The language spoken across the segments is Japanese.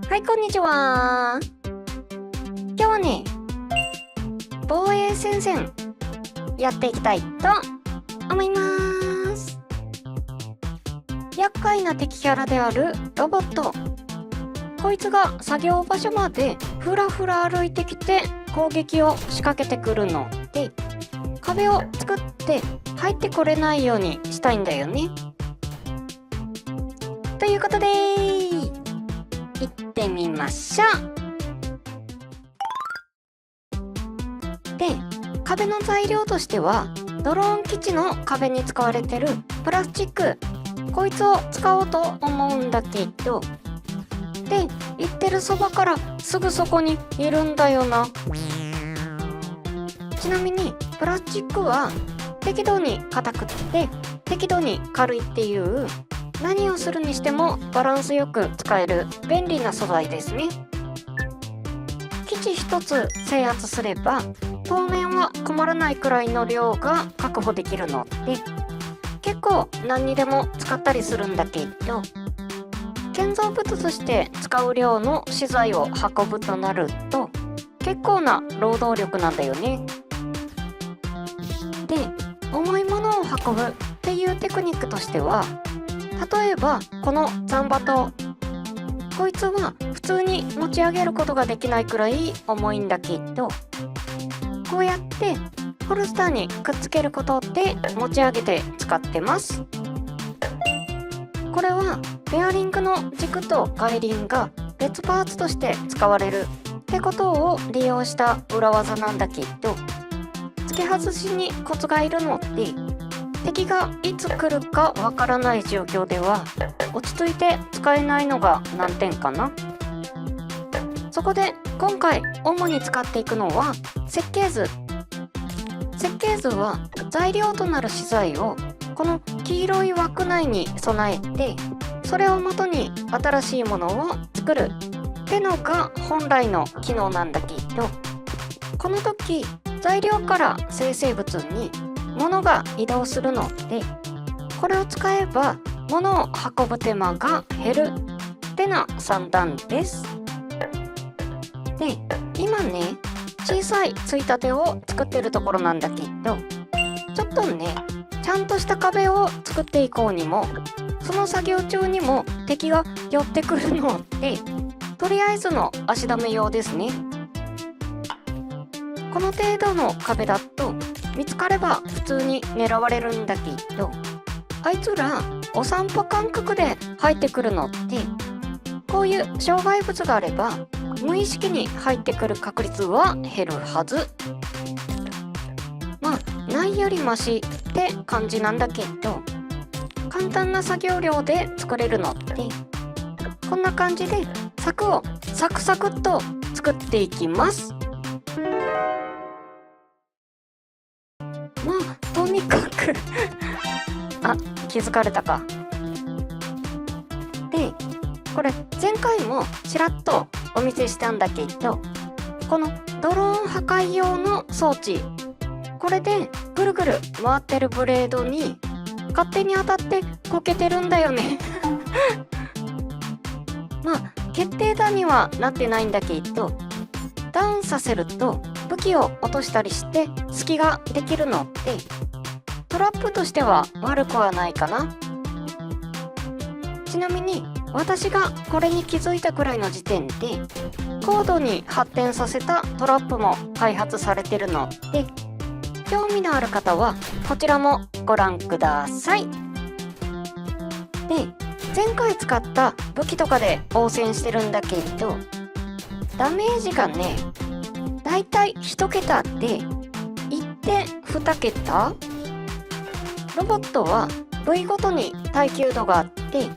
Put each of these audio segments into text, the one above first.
はい、こんにちは。今日はね、防衛戦線やっていきたいと思います。厄介な敵キャラであるロボット。こいつが作業場所までふらふら歩いてきて攻撃を仕掛けてくるので、壁を作って入ってこれないようにしたいんだよね。ということで行ってみましょう。で、壁の材料としてはドローン基地の壁に使われてるプラスチック、こいつを使おうと思うんだけど、で、行ってるそばからすぐそこにいるんだよな。ちなみにプラスチックは適度に硬くって適度に軽いっていう、何をするにしてもバランスよく使える便利な素材ですね。基地一つ制圧すれば当面は困らないくらいの量が確保できるので、結構何にでも使ったりするんだけど、建造物として使う量の資材を運ぶとなると結構な労働力なんだよね。で、重いものを運ぶっていうテクニックとしては、例えばこのザンバト、こいつは普通に持ち上げることができないくらい重いんだけど、こうやってホルスターにくっつけることで持ち上げて使ってます。これはベアリングの軸と外輪が別パーツとして使われるってことを利用した裏技なんだけど、付け外しにコツがいるので、敵がいつ来るかわからない状況では落ち着いて使えないのが難点かな。そこで今回主に使っていくのは設計図。設計図は材料となる資材をこの黄色い枠内に備えて、それをもとに新しいものを作るってのが本来の機能なんだけど、この時材料から生成物に物が移動するので、これを使えば物を運ぶ手間が減るってな算段です。で、今ね、小さいついたてを作ってるところなんだけど、ちょっとね、ちゃんとした壁を作っていこうにも、その作業中にも敵が寄ってくるので、とりあえずの足止め用ですね。この程度の壁だと見つかれば普通に狙われるんだけど、あいつらお散歩感覚で入ってくるので、こういう障害物があれば無意識に入ってくる確率は減るはず。まあないよりマシって感じなんだけど、簡単な作業量で作れるので、こんな感じで柵をサクサクっと作っていきます。まあとにかくあ、気づかれたか。で、これ前回もちらっとお見せしたんだけど、このドローン破壊用の装置、これでぐるぐる回ってるブレードに勝手に当たってこけてるんだよねまあ決定打にはなってないんだけど、ダウンさせると武器を落としたりして隙ができるので、トラップとしては悪くはないかな。ちなみに私がこれに気づいたくらいの時点で高度に発展させたトラップも開発されてるので、興味のある方はこちらもご覧ください。で、前回使った武器とかで応戦してるんだけど、ダメージがね、だいたい1桁で1点2桁。ロボットは部位ごとに耐久度があって、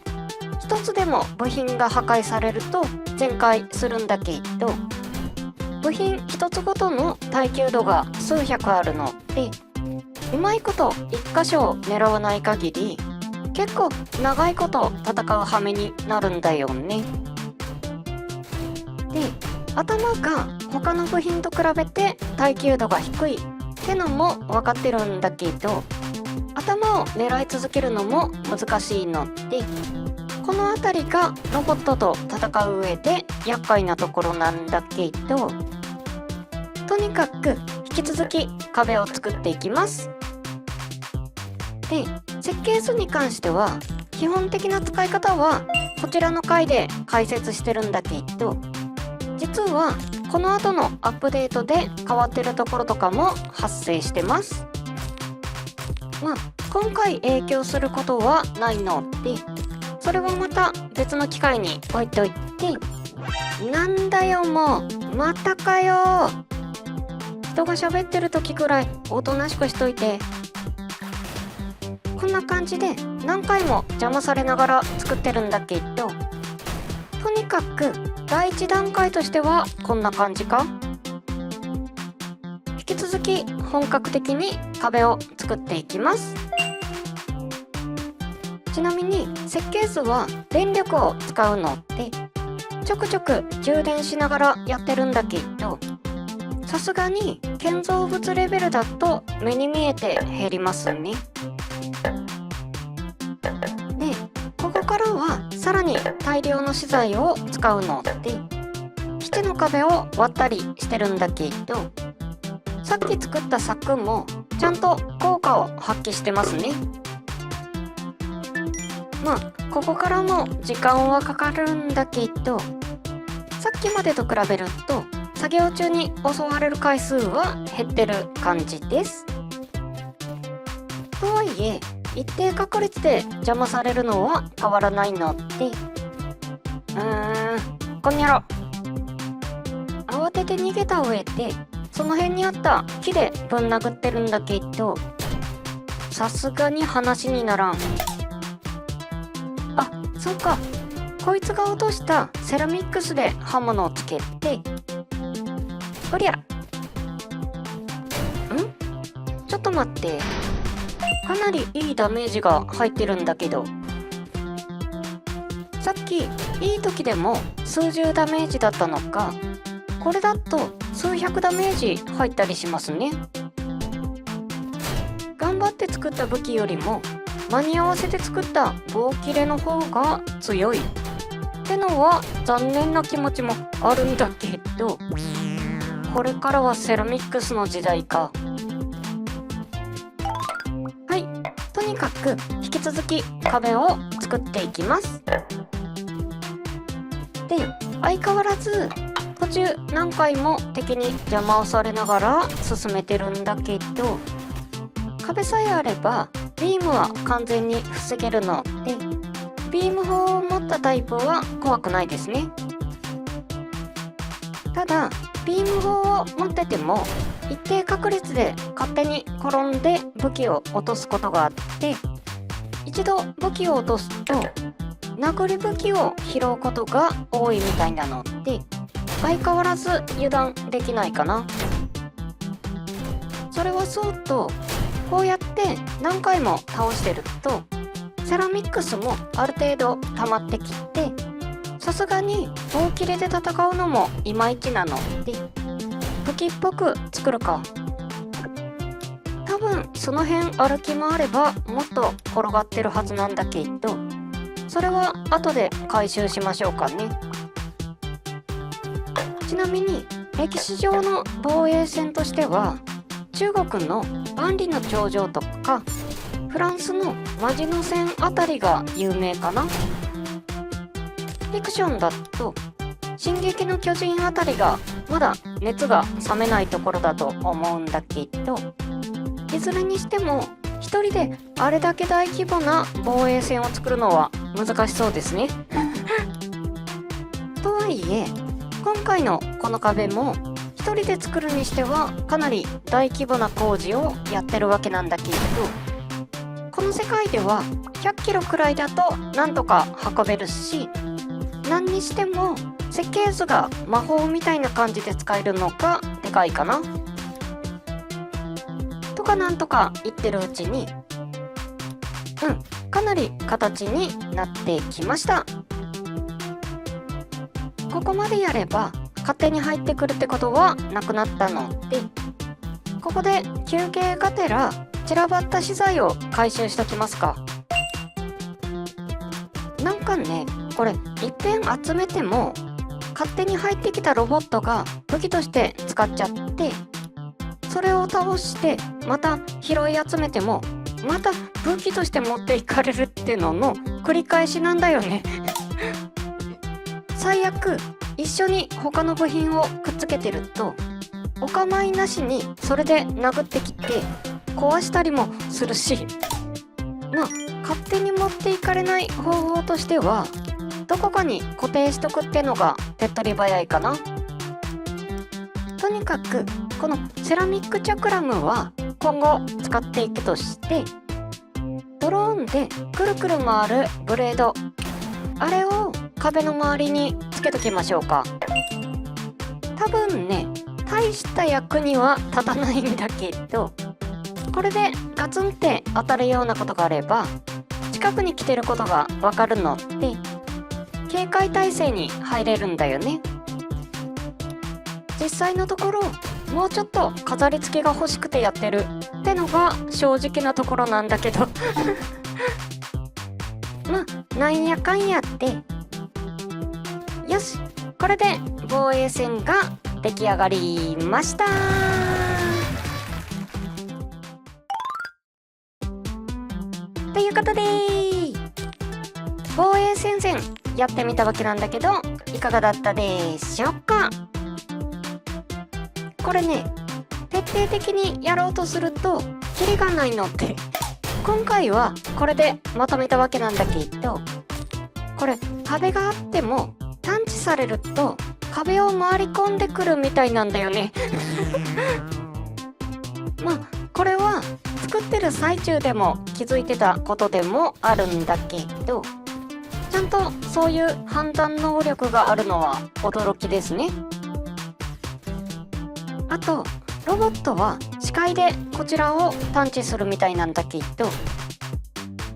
一つでも部品が破壊されると全壊するんだけど、部品一つごとの耐久度が数百あるので、うまいこと一箇所を狙わない限り結構長いこと戦う羽目になるんだよね。で、頭が他の部品と比べて耐久度が低いってのも分かってるんだけど、頭を狙い続けるのも難しいので、この辺りがロボットと戦う上で厄介なところなんだけど、とにかく引き続き壁を作っていきます。で、設計図に関しては基本的な使い方はこちらの回で解説してるんだけど、実はこの後のアップデートで変わってるところとかも発生してます。まあ今回影響することはないので、それはまた別の機会に置いといて。なんだよもう、またかよ。人が喋ってる時くらいおとなしくしといて。こんな感じで何回も邪魔されながら作ってるんだけど、とにかく第一段階としてはこんな感じか。引き続き本格的に壁を作っていきます。ちなみに設計図は電力を使うのでちょくちょく充電しながらやってるんだけど、さすがに建造物レベルだと目に見えて減りますね。で、ここからはさらに大量の資材を使うので基地の壁を割ったりしてるんだけど、さっき作った柵もちゃんと効果を発揮してますね。まあここからも時間はかかるんだけど、さっきまでと比べると作業中に襲われる回数は減ってる感じです。とはいえ一定確率で邪魔されるのは変わらないので、こんにゃろ。慌てて逃げた上でその辺にあった木でぶん殴ってるんだけど、さすがに話にならん。あ、そうか。こいつが落としたセラミックスで刃物をつけて、おりゃ。ちょっと待って。かなりいいダメージが入ってるんだけど。さっきいい時でも数十ダメージだったのか、これだと数百ダメージ入ったりしますね。頑張って作った武器よりも間に合わせて作った棒切れの方が強いってのは残念な気持ちもあるんだけど、これからはセラミックスの時代か。はい、とにかく引き続き壁を作っていきます。で、相変わらず途中何回も敵に邪魔をされながら進めてるんだけど、壁さえあればビームは完全に防げるので、ビーム砲を持ったタイプは怖くないですね。ただビーム砲を持ってても一定確率で勝手に転んで武器を落とすことがあって、一度武器を落とすと殴り武器を拾うことが多いみたいなので、相変わらず油断できないかな。それはそうと、こうやって何回も倒してるとセラミックスもある程度溜まってきて、さすがに棒切れで戦うのもいまいちなので武器っぽく作るか。多分その辺歩き回ればもっと転がってるはずなんだけど、それは後で回収しましょうかね。ちなみに歴史上の防衛戦としては中国の万里の長城とかフランスのマジノ戦あたりが有名かな。フィクションだと進撃の巨人あたりがまだ熱が冷めないところだと思うんだけど、いずれにしても一人であれだけ大規模な防衛戦を作るのは難しそうですね。とはいえ今回のこの壁も一人で作るにしてはかなり大規模な工事をやってるわけなんだけれど、この世界では100キロくらいだとなんとか運べるし、何にしても設計図が魔法みたいな感じで使えるのがでかいかな。とかなんとか言ってるうちに、かなり形になってきました。ここまでやれば勝手に入ってくるってことはなくなったので、ここで休憩がてら散らばった資材を回収しときますか。なんかかね、これいっぺん集めても勝手に入ってきたロボットが武器として使っちゃって、それを倒してまた拾い集めてもまた武器として持っていかれるっていうのの繰り返しなんだよね。最悪一緒に他の部品をくっつけてるとお構いなしにそれで殴ってきて壊したりもするし、勝手に持っていかれない方法としてはどこかに固定しとくってのが手っ取り早いかな。とにかくこのセラミックチャクラムは今後使っていくとして、ドローンでくるくる回るブレード、あれを壁の周りにつけときましょうか。多分ね、大した役には立たないんだけど、これでガツンって当たるようなことがあれば近くに来てることがわかるので警戒態勢に入れるんだよね。実際のところもうちょっと飾り付けが欲しくてやってるってのが正直なところなんだけどなんやかんやってよし、これで防衛線が出来上がりました。ということで防衛戦線やってみたわけなんだけど、いかがだったでしょうか。これね、徹底的にやろうとするとキリがないので今回はこれでまとめたわけなんだけど、これ壁があっても探知されると壁を回り込んでくるみたいなんだよねこれは作ってる最中でも気づいてたことでもあるんだけど、ちゃんとそういう判断能力があるのは驚きですね。あとロボットは視界でこちらを探知するみたいなんだけど、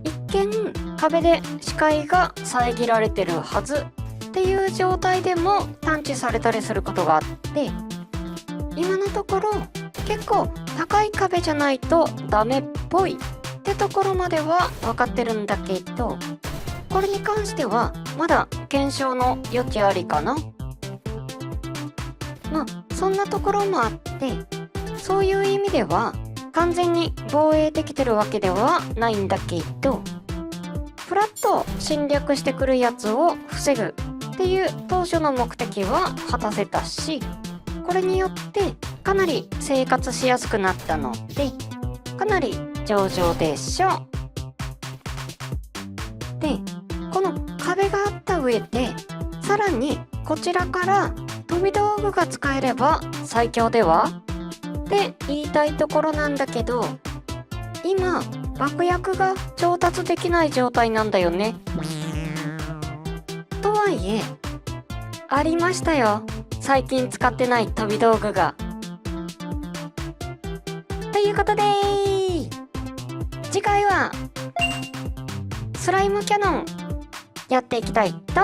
一見壁で視界が遮られてるはずっていう状態でも探知されたりすることがあって、今のところ結構高い壁じゃないとダメっぽいってところまでは分かってるんだけど、これに関してはまだ検証の余地ありかな。そんなところもあって、そういう意味では完全に防衛できてるわけではないんだけど、フラッと侵略してくるやつを防ぐっていう当初の目的は果たせたし、これによってかなり生活しやすくなったのでかなり上々でしょ。で、この壁があった上でさらにこちらから飛び道具が使えれば最強ではって言いたいところなんだけど、今爆薬が調達できない状態なんだよね。とはいえありましたよ、最近使ってない飛び道具が。ということで次回はスライムキャノンやっていきたいと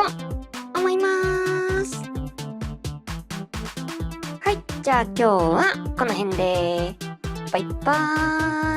思います。はい、じゃあ今日はこの辺でバイバーイ。